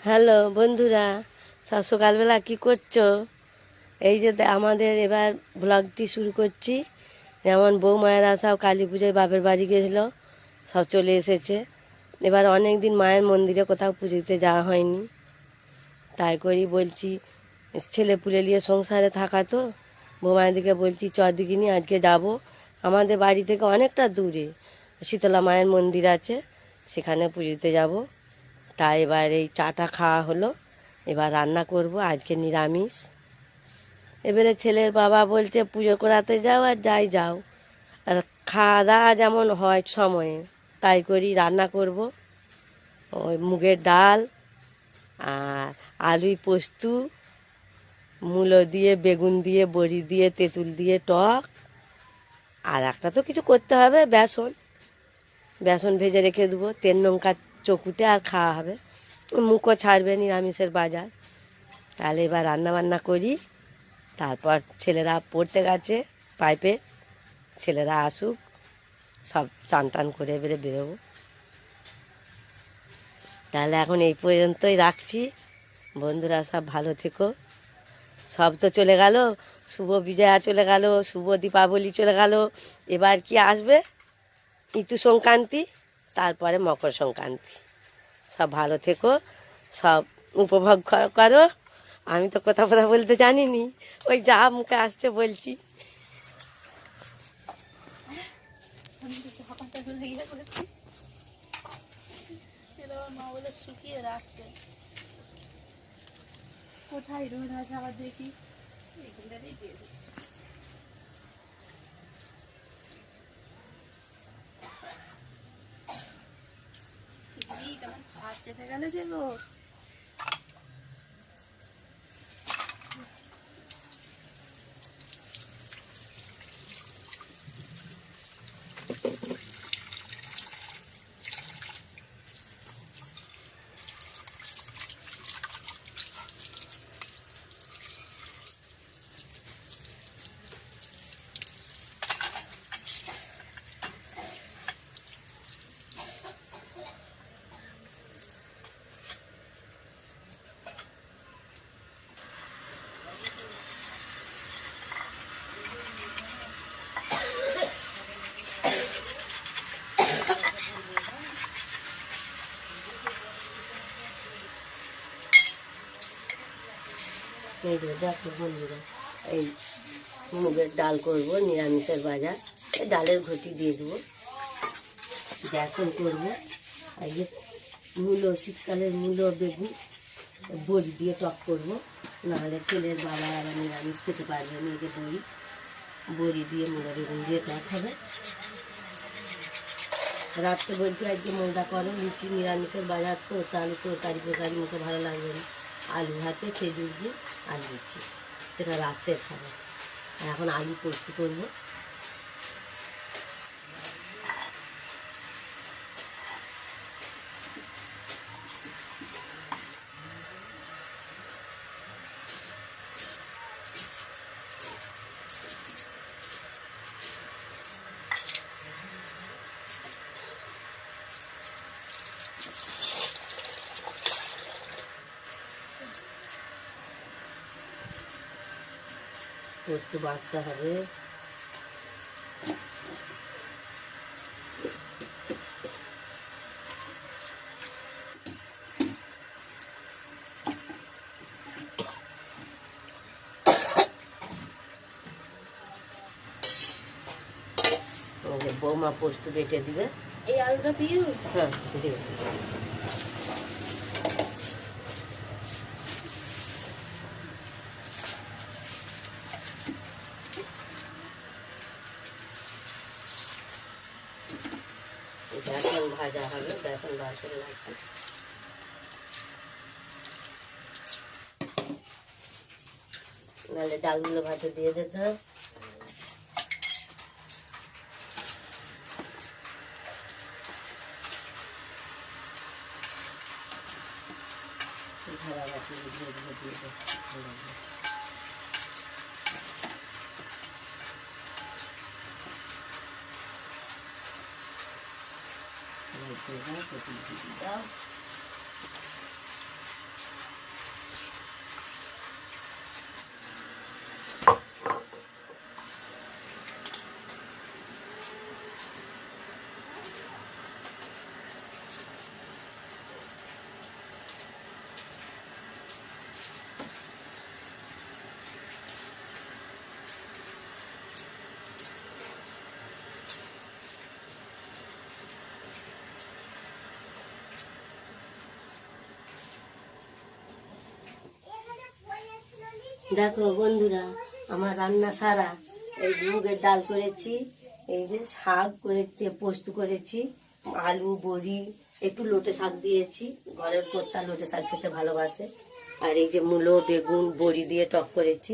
Hello বন্ধুরা, সব সকালবেলা কি করছো? এই যে আমাদের এবার ব্লগটি শুরু করছি। যেমন বৌমায়েরা সব কালী পুজোয় বাপের বাড়ি গেছিলো, সব চলে এসেছে। এবার অনেক দিন মায়ের মন্দিরে কোথাও পুজো দিতে যাওয়া হয়নি, তাই করি বলছি ছেলে পুলে নিয়ে সংসারে থাকা তো, বৌমায়েরদিকে বলছি চ দিকিনি আজকে যাব। আমাদের বাড়ি থেকে অনেকটা দূরে শীতলা মায়ের মন্দির আছে, সেখানে পুজো দিতে যাবো। তাই এবার এই চাটা খাওয়া হলো, এবার রান্না করব আজকে নিরামিষ। এবারে ছেলের বাবা বলছে পুজো করাতে যাও আর যাই যাও, আর খাওয়া দাওয়া যেমন হয় সময়ে তাই করি রান্না করব। ওই মুগের ডাল আর আলু পোস্ত, মূলো দিয়ে, বেগুন দিয়ে, বড়ি দিয়ে, তেঁতুল দিয়ে টক। আর একটা তো কিছু করতে হবে, বেসন বেসন ভেজে রেখে দেবো, তেল লঙ্কা চকুটে আর খাওয়া হবে। মুখও ছাড়বে, নিরামিষের বাজার। তাহলে এবার রান্না বান্না করি, তারপর ছেলেরা পড়তে গেছে পাইপে, ছেলেরা আসুক, সব চান টান করে এবারে বেরোবো। তাহলে এখন এই পর্যন্তই রাখছি। বন্ধুরা সব ভালো থেকো। সব তো চলে গেল, শুভ বিজয়া চলে গেল, শুভ দীপাবলি চলে গেল। এবার কি আসবে? ঋতু সংক্রান্তি, তারপরে মকর সংক্রান্তি। সব ভালো থেকো, সব উপভোগ করো। আমি তো কথা বলতে জানিনি, ওই যা মুখে আসছে বলছি। শুকিয়ে রাখতে কোথায় রোদ আছে আবার দেখি। হাত চেপে গেলে যে গো, এই যে দেখো বন্ধুরা, এই মুগের ডাল করব, নিরামিষের বাজার। এই ডালের ঘটি দিয়ে দেবো, বেসন করবো, আর যে মূলো, শীতকালের মূলো, বেগুন, বড়ি দিয়ে টক করবো। নাহলে ছেলের বাবা আবার নিরামিষ খেতে পারবে না, এই যে বড়ি দিয়ে মূলো বেগুন দিয়ে টক হবে। রাত্রে বলতে আজকে ময়দা করো, লুচি, নিরামিষের বাজার তো, তাহলে তরকারি ফরকারি মুখে ভালো লাগবে না। আলু ভাতে, খেজুর গুড় আর লুচি, সেটা রাত্রে খাবো। এখন আলু পোস্ত করবো। পোস্ত বাটতে হবে। বৌমা পোস্ত বেটে দিবে। এই আলুটা পিউ, হ্যাঁ দিবে। বেসন ভাজা হবে, বেসন ভাজা লাগবে। নাহলে ডালগুলো ভাতে দিয়ে দিতে হবে। ঝালা বাটি দিয়ে দিয়ে দাও। দেখো বন্ধুরা, আমার রান্না সারা। এই মুগের ডাল করেছি, এই যে শাক করেছি, পোস্ত করেছি, আলু বড়ি, একটু লোটে শাক দিয়েছি, ঘরের কর্তা লোটে শাক খেতে ভালোবাসে। আর এই যে মূলো বেগুন বড়ি দিয়ে টক করেছি,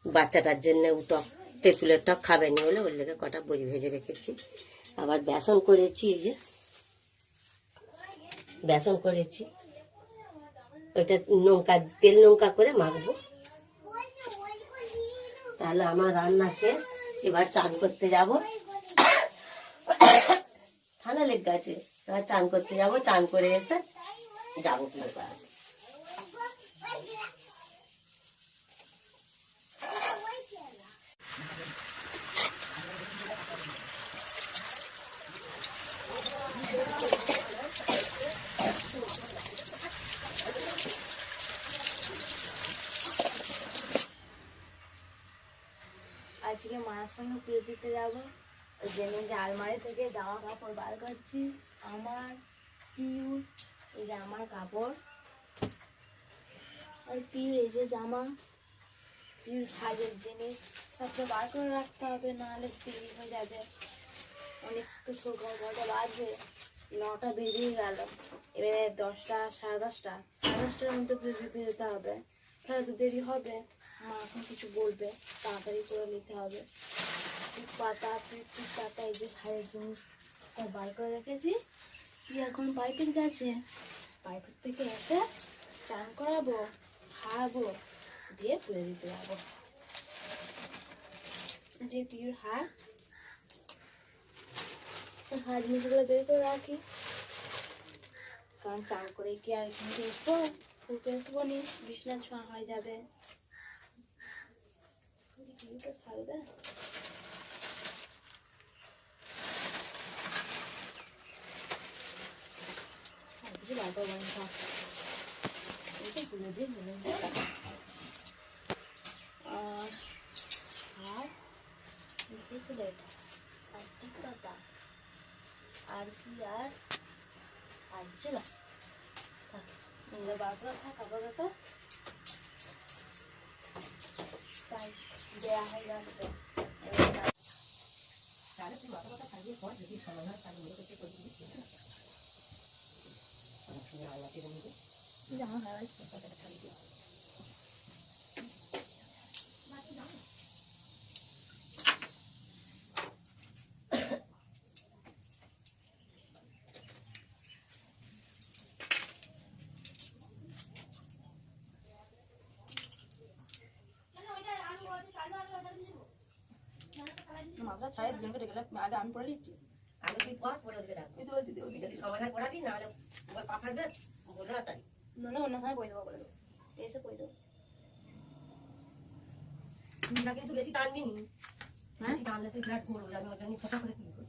বাচ্চাটার জন্য টক, তেঁতুলের টক খাবে নি বলে ওর লেগে কটা বড়ি ভেজে রেখেছি। আবার বেসন করেছি, এই যে বেসন করেছি, ওইটা লঙ্কা তেল লঙ্কা করে মাখবো। তাহলে আমার রান্না শেষ, এবার চান করতে যাব। ঠান্ডা লেগে গেছে, এবার চান করতে যাব, চান করে এসে যাবো পুরো কাজ। আজকে মার সঙ্গে পুজো দিতে যাবো, ওই জন্য যে আলমারি থেকে জামা কাপড় বার করছি। আমার পিউর, এই যে আমার কাপড়, আর পিউর এই যে জামা, পিউর সাজের জিনিস সবটা বার করে রাখতে হবে, নাহলে দেরি হয়ে যাবে। অনেক তো সকাল 9টা বাজে, 9টা বেরিয়ে গেল। এবারে 10টা, সাড়ে 10টা, সাড়ে 10টার মধ্যে পুজো দিতে যেতে হবে, তাহলে তো দেরি হবে। মা এখন কিছু বলবে, তাড়াতাড়ি করে নিতে হবে। পিঠ পাতা, পিঠ পাতা, এই যে সাজের জিনিস সব বার করে রেখেছি। তুই এখন পাইপের কাছে, পাইপের থেকে এসে চান করাবো, খাওয়াবো, দিয়ে পুজো দিতে যাবো। যে পিউর হার জিনিসগুলো বের করে রাখি, কারণ চান করে কি আর এখানে উঠবো, উঠে আসবো নি, বিছনা ছোঁয়া হয়ে যাবে। ছাড়বে কিছু লাগবে বন্ধ, পুজো দিয়ে আর আর ব্রেসলেট আর টিক পাতা আর কি আর আর ছিল বার করে থাক আপাতত, তাই দেওয়া হয়ে যাচ্ছে। মাথা ছাড়ে দুজনকে ডেকে আগে আমি পড়ে নিচ্ছি, আগে তুই পর, পরে ওদিকে রাখ। তুই তো বলছি দেবো, যদি সময় হয় পড়াবি, না হলে পা ফাটবে, বলে না তাই। না অন্য সময় পড়ে দেবো, বলে দেবো, এসে পড়ে দেবো। না কিন্তু বেশি টানবি নি, বেশি টানলে সে ফ্ল্যাট করবো, আমি ওটা নিয়ে ফোটা করে তুলবো।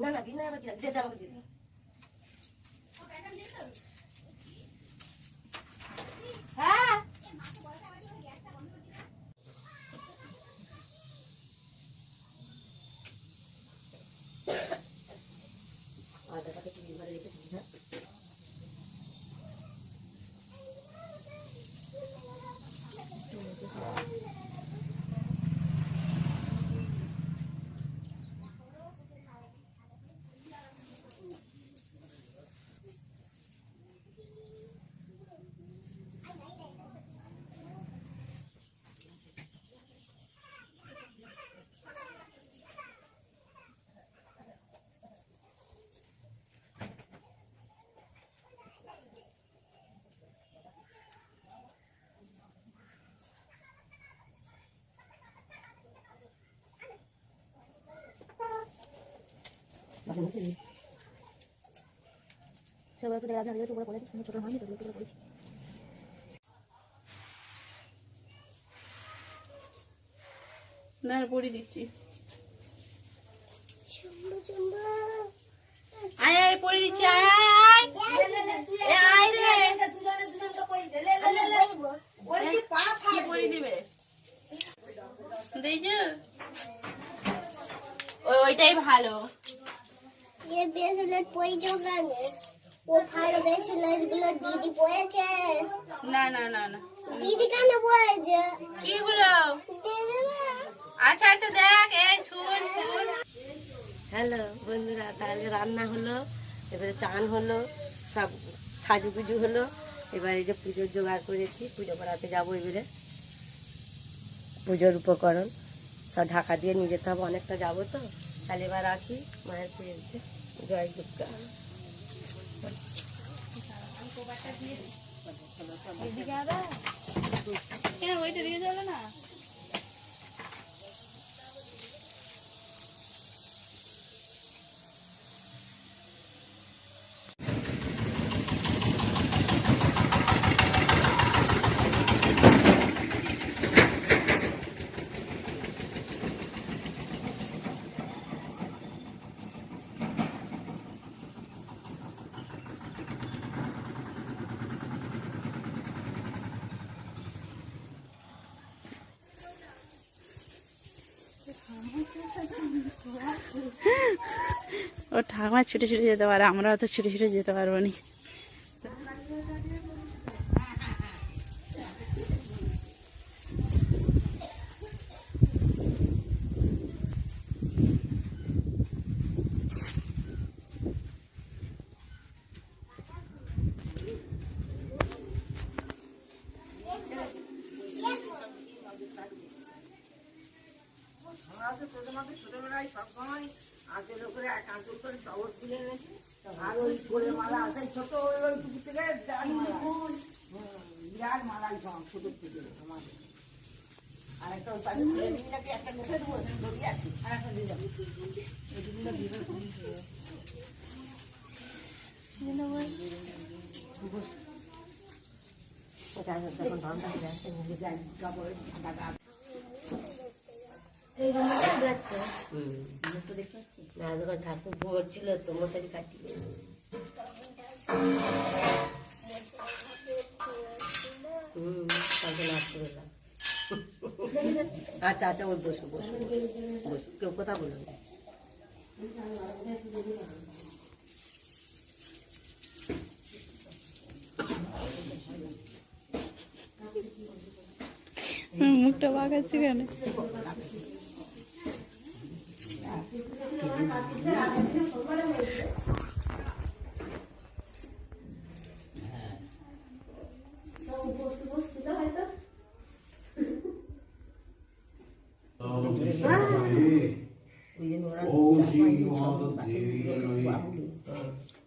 না না বিনা আবার কি দে আমাকে দিদি। হ্যাঁ আদাটাকে চিনি ঘরে রেখে দিবি। হ্যাঁ সবাই করে আধা আধা টুকরো করে ছোট হয়নি, টুকরো টুকরো করেছি। না পড়ি দিচ্ছি। চুম্বা চুম্বা আয় আয় পড়ে দিচ্ছি, আয় আয় আয় এ আয় রে, কি পড়ে দিবে দেখছো? ওইটাই ভালো। না না না না, দিদি কেন বলেছে? কিগুলো? আচ্ছা আচ্ছা দেখ, এই শুন শুন। হ্যালো বন্ধুরা, তাহলে রান্না হলো, এবারে চান হলো, সব সাজুগুজু হলো। এবার এই যে পুজোর জোগাড় করেছি, পুজো করাতে যাবো। এবারে পুজোর উপকরণ সব ঢাকা দিয়ে নিয়ে যেতে হবে, অনেকটা যাবো তো। তাহলে এবার আসি মায়ের পুজোতে। জয় দুর্গা। ওইটা দিয়ে চলো না। ও ঠাকুমা ছুটে ছুটে যেতে পারে, আমরা অত ছুটে ছুটে যেতে পারবো না। ছোটবেলায় সবসময় আঁচল করে এক আঁচল করে শবর তুলে এনেছি। আর ওই ফুলের মালা আছে ছোট, ওই টুকু থেকে বিরাট মালাই সব ছোট থেকে আমাদের। আর একটা ওই পাশে তুলে নিয়ে নাকি একটা মুখে দেবো, দড়ি আছে, আর একটা দিয়ে যাবো। ওইগুলো দিবে তখন ধানটা আসছে মুখে যাই কাপড় সাদা। না যখন ঠাকুর ঘুরছিল তো মশারি কাটিয়ে আচ্ছা আচ্ছা, ওই বসো বসো বসো, কেউ কথা বলো না। মুখটা বাগাচ্ছে কেন?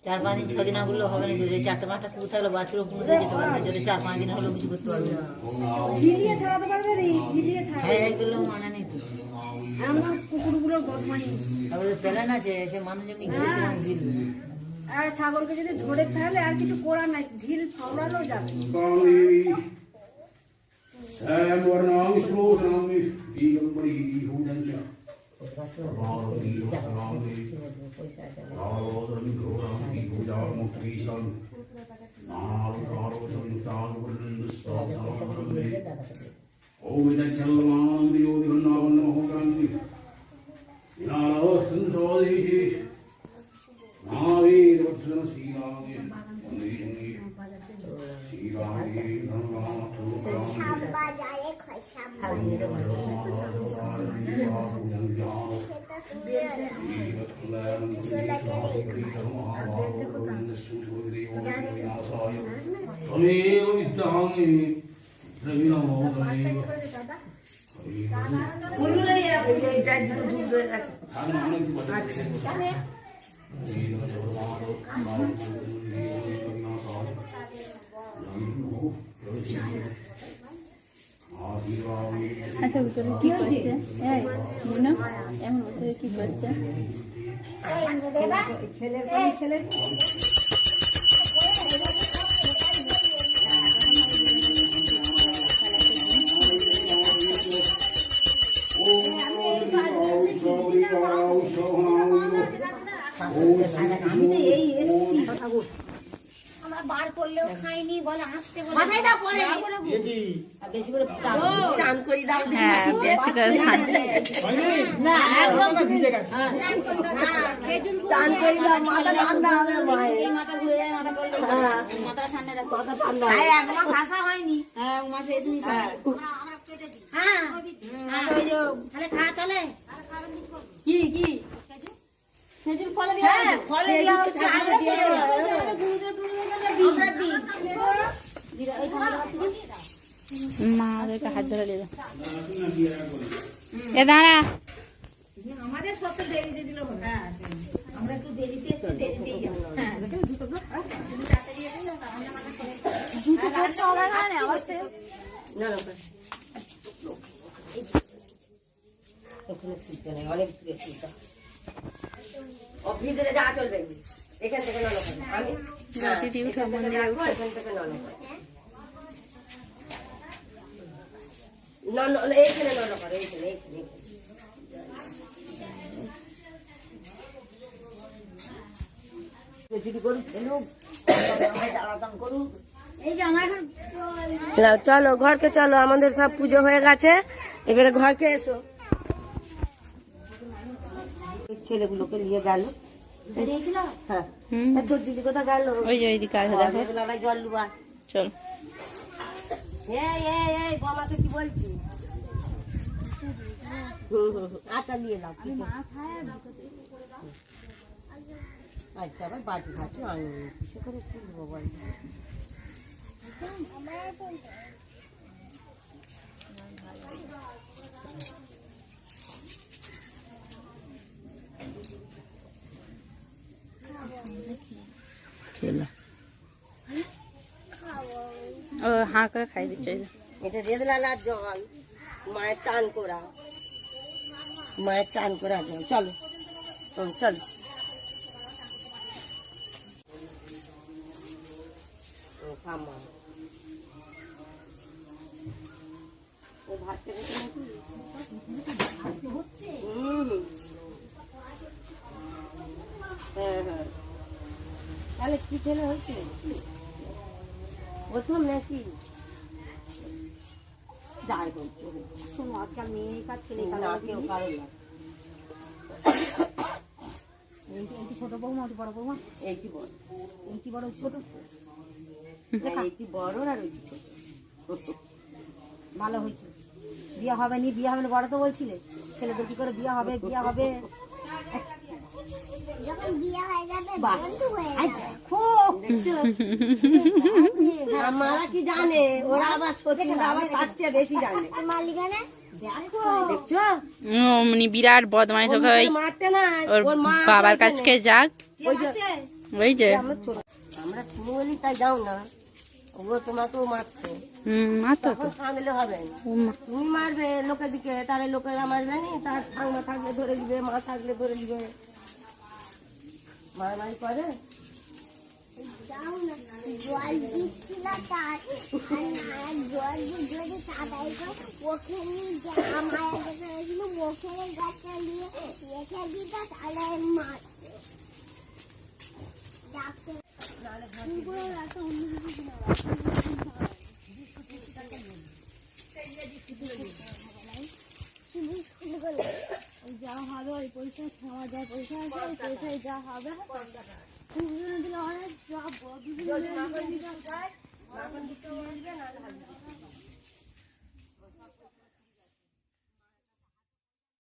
চার পাঁচ দিন 6 দিন হলো হবে না, যদি 4-5টা কুকুর থাকলে বাছুর পুরোতে যেতে পারবে, যদি 4-5 দিন হলো কিছু করতে পারবে না। হ্যাঁ এগুলো মানে নেই তো। আমার কুকুরগুলো বদমাইশ। তারপরে প্যালেন আছে, সে মানুষ যেমনি গিয়েছিলাম গিলবে। আর ছাগলকে যদি ধরে ফেলে আর কিছু করার নাই, ঢিল ফাউড়ানো যাবে। আচ্ছা ভিতরে কি করছে? এই মুনা এমন ভিতরে কি করছে? ছেলে আমি তো এই এসেছি ঠাকুর আমরা বার করলেও খাইনি বলে আসতে বলে মাথায় দাও পরে আর বেশি করে চান করি দাও হ্যাঁ বেশি করে স্নান। না একদম চান করি দাও, মাথা ঠান্ডা হবে মায়ের। মাথা ঘুরে যায় মাথা করলে মাথা ঠান্ডা রাখো মাথা ঠান্ডা তাই হবে। একদম ভাষা হয়নি হ্যাঁ মাসে এসে হ্যাঁ ওই যে তাহলে খা চলে কি কি খেজুর ফলে দিয়ে হ্যাঁ ফলে দিয়া হচ্ছে আগে দিয়ে আমরা দিই মা ওদেরকে হাত ধরে নিয়ে যাও। এ দাঁড়া আমাদের সব দেরিতে দিল হ্যাঁ আমরা একটু দেরিতে দেরিতেই যাবো হ্যাঁ না না ব্যাস। ওখানে তুলতে নেই, অনেক দূরে তুলতে হবে। ও ভিতরে যা চলবে না। এখান থেকে নলো করে। আমি দিদি উঠো, এখান থেকে মন্দিরে রাখবো, উঠো। এখান থেকে নলো করে। এইখানে নলো করে, এইখানে এইখানে এইখানে। যদি করুক ফেলুক, জ্বালাতন করুক। এই যে আমার এখন চলো ঘরকে চলো, আমাদের সব পুজো হয়ে গেছে, এবারে ঘরকে এসো। ছেলেগুলোকে নিয়ে গেল। বেরিয়েছিল হ্যাঁ হুম এই তোর দিদি কোথা গেল? ওই যে ওইদিকে আছে দেখো। বেলায় জল লুবা। চল এই বাবাকে কি বলছি? আচ্ছা নিয়ে নাও। আচ্ছা আবার বাটি খাচ্ছি, আমি কিসে করে তুলবো বল? ও হাঁ করে খাই দিচ্ছে ওই যে। এটা রেদলালার জল, মায়ের চান করা, মায়ের চান করা জল। চলো চলো। খামা ও ভাত খেতে নাকি? হ্যাঁ তাহলে কি ছেলে হয়েছে প্রথম নাকি? যাই বলছো শোনো, আজকাল মেয়ে কাজ ছেলে না কেউ কারো না। এইটি ছোট বৌমা, ওটি বড় বৌমা, এইটি বড়, এইটি বড় ছোট। এইটি বড় আর ওইটি ছোট। ভালো হয়েছে। বিয়ে হবে নি, বিয়ে হবে না বড় তো বলছিলে। ছেলেদের কি করে বিয়ে হবে, বিয়ে হবে। আই দেখো, আমারা কি জানে, ওরা আবার সত্যি আবার তার চেয়ে বেশি জানে। দেখো দেখছো মানে বিরাট বদমাইশ। ওকে ওই মারতে না, ওর ওর মা বাবার কাছকে যাক। ওই যে ওই যে আমরা ছোট, আমরা তুমি বলি তাই যাও না, ও তোমাকেও মারছে। মাতো তো তখন থামলে হবে না। ও মা। তুমি মারবে লোকের দিকে, তাহলে লোকেরা মারবে নি, তার ঠাংমা থাকলে ধরে দিবে, মা থাকলে ধরে দিবে। মারামারি করে জল দিচ্ছিল তার জল যদি সাদাই ওখানে মায়া গেছিল, ওখানে গাছটা নিয়ে রেখে দিত, তাহলে মাছ ডাকতে যা হবে ওই পয়সা খাওয়া যায়, পয়সা আছে ওই পয়সায় যা হবে দিলে অনেক